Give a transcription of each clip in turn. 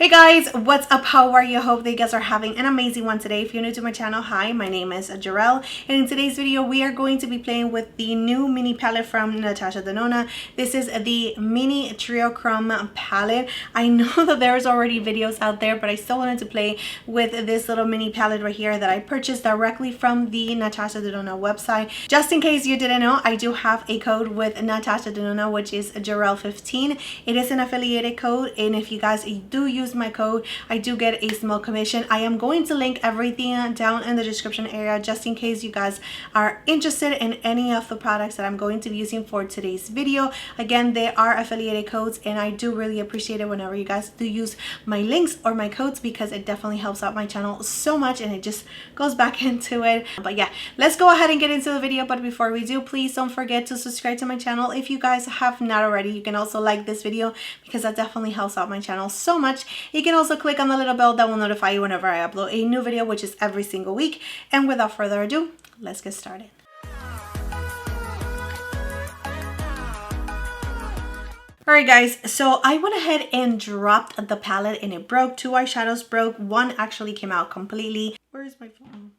Hey guys, what's up? How are you? Hope that you guys are having an amazing one today. If you're new to my channel, hi, my name is Jarrell, and in today's video we are going to be playing with the new mini palette from Natasha Denona. This is the Mini Triochrome palette. I know that there's already videos out there, but I still wanted to play with this little mini palette right here that I purchased directly from the Natasha Denona website. Just in case you didn't know, I do have a code with Natasha Denona, which is Jarrell15. It is an affiliated code, and if you guys do use my code, I do get a small commission. I am going to link everything down in the description area just in case you guys are interested in any of the products that I'm going to be using for today's video. Again, they are affiliated codes, and I do really appreciate it whenever you guys do use my links or my codes, because it definitely helps out my channel so much and it just goes back into it. But yeah, let's go ahead and get into the video. But before we do, please don't forget to subscribe to my channel if you guys have not already. You can also like this video because that definitely helps out my channel so much. You can also click on the little bell that will notify you whenever I upload a new video, which is every single week. And without further ado, let's get started. Alright guys, so I went ahead and dropped the palette and it broke. Two eyeshadows broke. One actually came out completely. Where is my phone?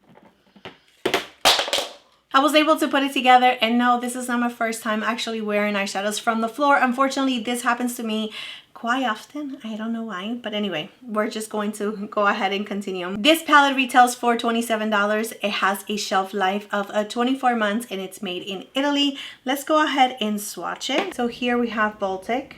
I was able to put it together, and no, this is not my first time actually wearing eyeshadows from the floor. Unfortunately, this happens to me quite often. I don't know why, but anyway, we're just going to go ahead and continue. This palette retails for $27. It has a shelf life of 24 months and it's made in Italy. Let's go ahead and swatch it. So here we have Baltic,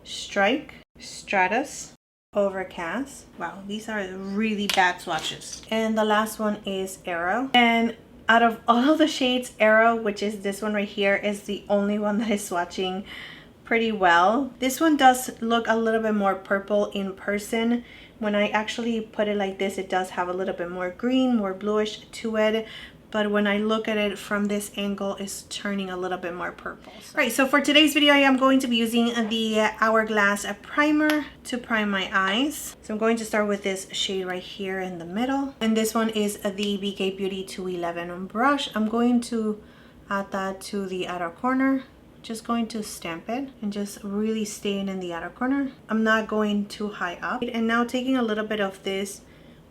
Strike, Stratus, Overcast. Wow, these are really bad swatches. And the last one is Arrow. And out of all of the shades, Arrow, which is this one right here, is the only one that is swatching pretty well. This one does look a little bit more purple in person. When I actually put it like this, it does have a little bit more green, more bluish to it. But when I look at it from this angle, it's turning a little bit more purple. Right, so for today's video, I am going to be using the Hourglass Primer to prime my eyes. So I'm going to start with this shade right here in the middle. And this one is the BK Beauty 211 brush. I'm going to add that to the outer corner. Just going to stamp it and just really staying in the outer corner. I'm not going too high up. And now taking a little bit of this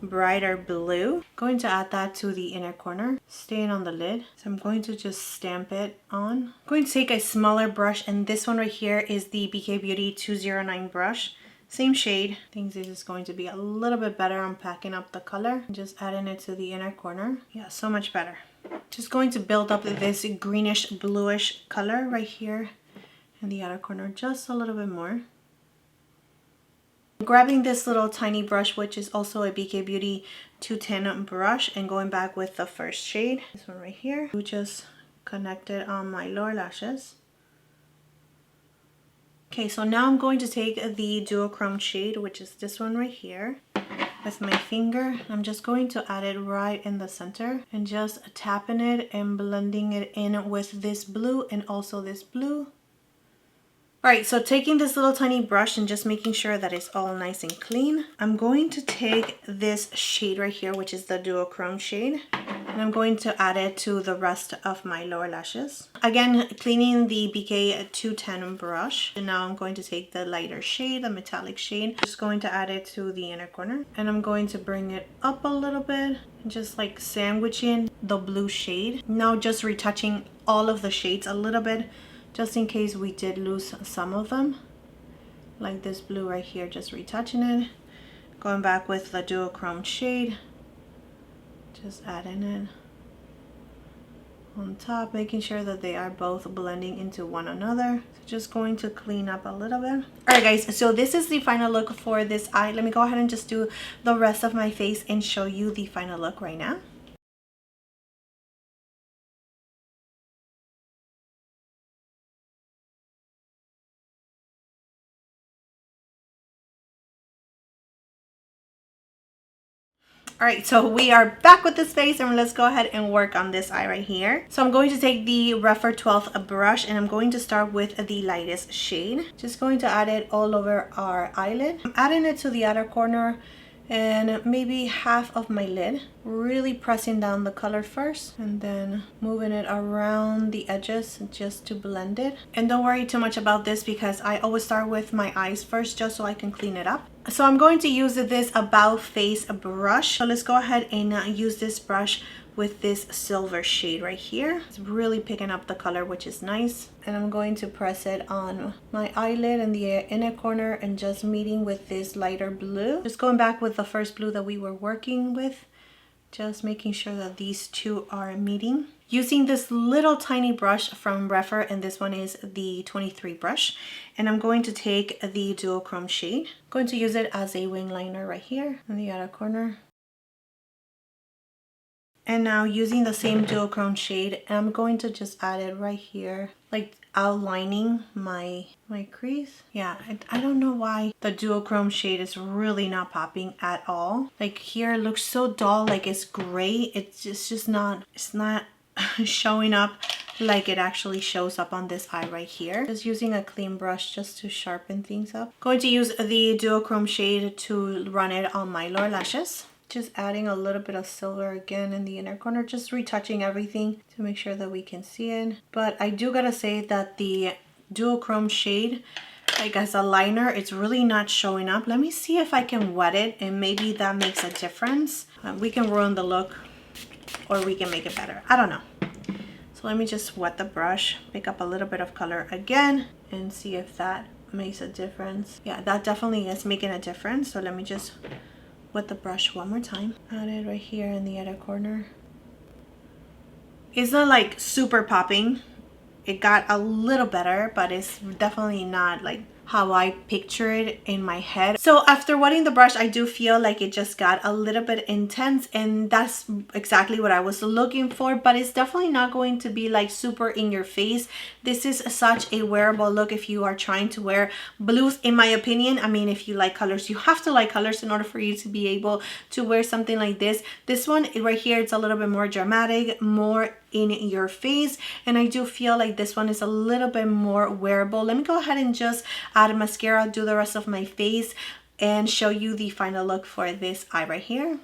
brighter blue, going to add that to the inner corner, staying on the lid. So I'm going to just stamp it on. I'm going to take a smaller brush, and this one right here is the BK Beauty 209 brush. Same shade. I think this is going to be a little bit better on packing up the color. Just adding it to the inner corner. Yeah, so much better. Just going to build up this greenish bluish color right here in the outer corner just a little bit more. Grabbing this little tiny brush, which is also a BK Beauty 210 brush, and going back with the first shade, this one right here, to just connect it on my lower lashes. Okay, so now I'm going to take the duochrome shade, which is this one right here, with my finger. I'm just going to add it right in the center and just tapping it and blending it in with this blue and also this blue. Alright, so taking this little tiny brush and just making sure that it's all nice and clean, I'm going to take this shade right here, which is the duochrome shade, and I'm going to add it to the rest of my lower lashes. Again, cleaning the BK 210 brush. And now I'm going to take the lighter shade, the metallic shade, just going to add it to the inner corner, and I'm going to bring it up a little bit, just like sandwiching the blue shade. Now just retouching all of the shades a little bit, just in case we did lose some of them, like this blue right here, just retouching it, going back with the duochrome shade, just adding it on top, making sure that they are both blending into one another. So just going to clean up a little bit. Alright guys, so this is the final look for this eye. Let me go ahead and just do the rest of my face and show you the final look right now. Alright, so we are back with this face, and let's go ahead and work on this eye right here. So I'm going to take the Rougher 12th brush, and I'm going to start with the lightest shade. Just going to add it all over our eyelid. I'm adding it to the outer corner and maybe half of my lid, really pressing down the color first and then moving it around the edges just to blend it. And don't worry too much about this because I always start with my eyes first just so I can clean it up. So I'm going to use this About Face brush. So let's go ahead and use this brush with this silver shade right here. It's really picking up the color, which is nice. And I'm going to press it on my eyelid in the inner corner and just meeting with this lighter blue. Just going back with the first blue that we were working with, just making sure that these two are meeting. Using this little tiny brush from Refer, and this one is the 23 brush. And I'm going to take the Duochrome shade. I'm going to use it as a wing liner right here in the outer corner. And now using the same Duochrome shade, I'm going to just add it right here, like outlining my crease. Yeah, I don't know why the Duochrome shade is really not popping at all. Like here it looks so dull, like it's gray. It's just not, it's not showing up like it actually shows up on this eye right here. Just using a clean brush just to sharpen things up. Going to use the Duochrome shade to run it on my lower lashes. Just adding a little bit of silver again in the inner corner, just retouching everything to make sure that we can see it. But I do gotta say that the Duochrome shade, like as a liner, it's really not showing up. Let me see if I can wet it and maybe that makes a difference. We can ruin the look or we can make it better. I don't know. So let me just wet the brush, pick up a little bit of color again and see if that makes a difference. Yeah, that definitely is making a difference. So let me just with the brush one more time. Add it right here in the other corner. It's not like super popping. It got a little better, but it's definitely not like how I picture it in my head. So after wetting the brush, I do feel like it just got a little bit intense, and that's exactly what I was looking for, but it's definitely not going to be like super in your face. This is such a wearable look if you are trying to wear blues, in my opinion. I mean, if you like colors, you have to like colors in order for you to be able to wear something like this. This one right here, it's a little bit more dramatic, more in your face, and I do feel like this one is a little bit more wearable. Let me go ahead and just add mascara, do the rest of my face, and show you the final look for this eye right here.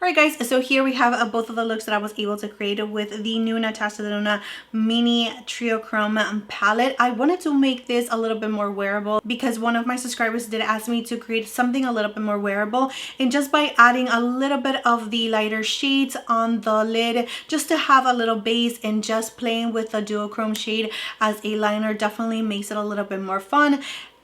Alright guys, so here we have both of the looks that I was able to create with the new Natasha Denona Mini Triochrome palette. I wanted to make this a little bit more wearable because one of my subscribers did ask me to create something a little bit more wearable, and just by adding a little bit of the lighter shades on the lid just to have a little base and just playing with the Duochrome shade as a liner definitely makes it a little bit more fun.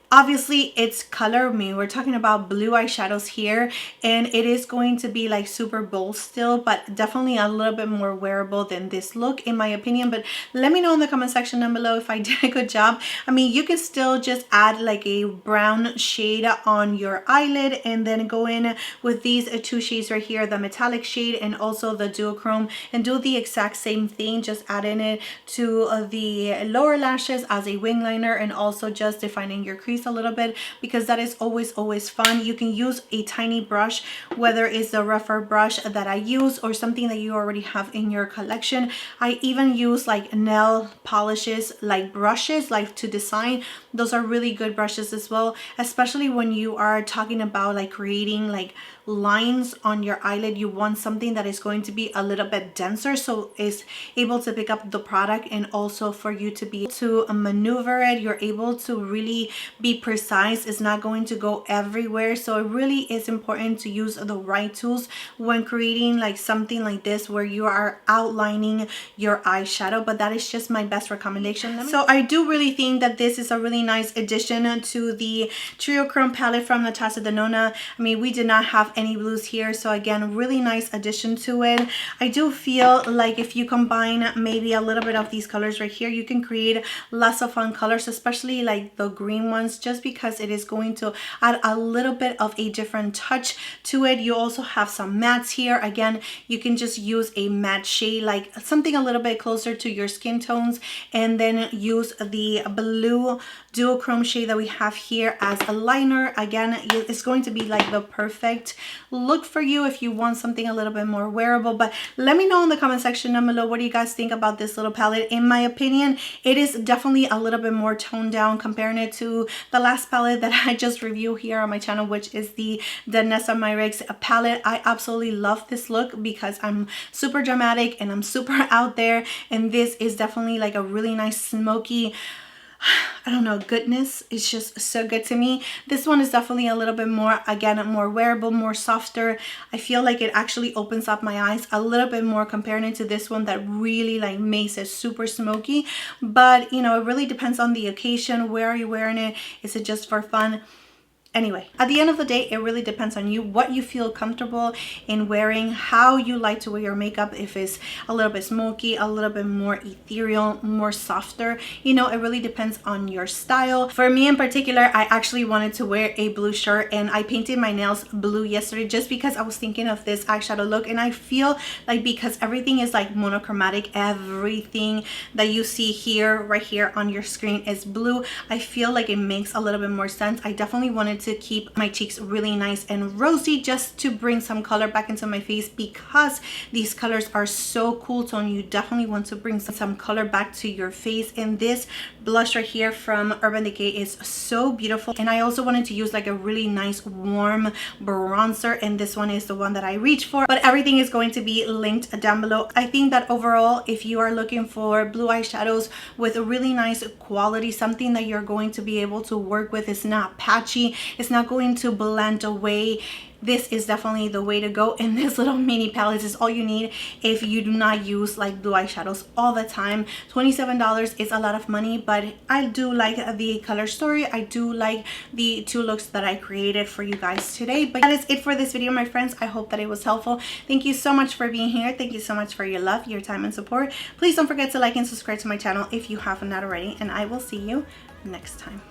Obviously it's color. I mean, we're talking about blue eyeshadows here, and it is going to be like super bold still, but definitely a little bit more wearable than this look in my opinion. But let me know in the comment section down below if I did a good job. I mean, you can still just add like a brown shade on your eyelid and then go in with these two shades right here, the metallic shade and also the Duochrome, and do the exact same thing, just adding it to the lower lashes as a wing liner, and also just defining your crease a little bit, because that is always fun. You can use a tiny brush, whether it's the Refer brush that I use or something that you already have in your collection. I even use like nail polishes, like brushes, like to design. Those are really good brushes as well, especially when you are talking about like creating like lines on your eyelid. You want something that is going to be a little bit denser, so it's able to pick up the product, and also for you to be able to maneuver it. You're able to really be precise. It's not going to go everywhere, so it really is important to use the right tools when creating like something like this where you are outlining your eyeshadow. But that is just my best recommendation. So I do really think that this is a really nice addition to the Triochrome palette from Natasha Denona. I mean, we did not have any blues here, so again, really nice addition to it. I do feel like if you combine maybe a little bit of these colors right here, you can create lots of fun colors, especially like the green ones, just because it is going to add a little bit of a different touch to it. You also have some mattes here. Again, you can just use a matte shade, like something a little bit closer to your skin tones, and then use the blue Duochrome shade that we have here as a liner. Again, it's going to be like the perfect look for you if you want something a little bit more wearable. But let me know in the comment section down below, what do you guys think about this little palette? In my opinion, it is definitely a little bit more toned down comparing it to the last palette that I just reviewed here on my channel, which is the Danessa Myricks palette. I absolutely love this look because I'm super dramatic and I'm super out there, and this is definitely like a really nice smoky, I don't know, goodness. It's just so good to me. This one is definitely a little bit more, again, more wearable, more softer. I feel like it actually opens up my eyes a little bit more comparing it to this one that really like makes it super smoky. But you know, it really depends on the occasion. Where are you wearing it? Is it just for fun? Anyway, at the end of the day, it really depends on you, what you feel comfortable in wearing, how you like to wear your makeup. If it's a little bit smoky, a little bit more ethereal, more softer, you know, it really depends on your style. For me in particular, I actually wanted to wear a blue shirt, and I painted my nails blue yesterday just because I was thinking of this eyeshadow look. And I feel like because everything is like monochromatic, everything that you see here, right here on your screen is blue, I feel like it makes a little bit more sense. I definitely wanted to keep my cheeks really nice and rosy just to bring some color back into my face, because these colors are so cool tone. You definitely want to bring some color back to your face. And this blush right here from Urban Decay is so beautiful. And I also wanted to use like a really nice warm bronzer, and this one is the one that I reached for, but everything is going to be linked down below. I think that overall, if you are looking for blue eyeshadows with a really nice quality, something that you're going to be able to work with, it's not patchy, it's not going to blend away, this is definitely the way to go. And this little mini palette is all you need if you do not use like blue eyeshadows all the time. $27 is a lot of money, but I do like the color story. I do like the two looks that I created for you guys today. But that is it for this video, my friends. I hope that it was helpful. Thank you so much for being here. Thank you so much for your love, your time, and support. Please don't forget to like and subscribe to my channel if you have not already, and I will see you next time.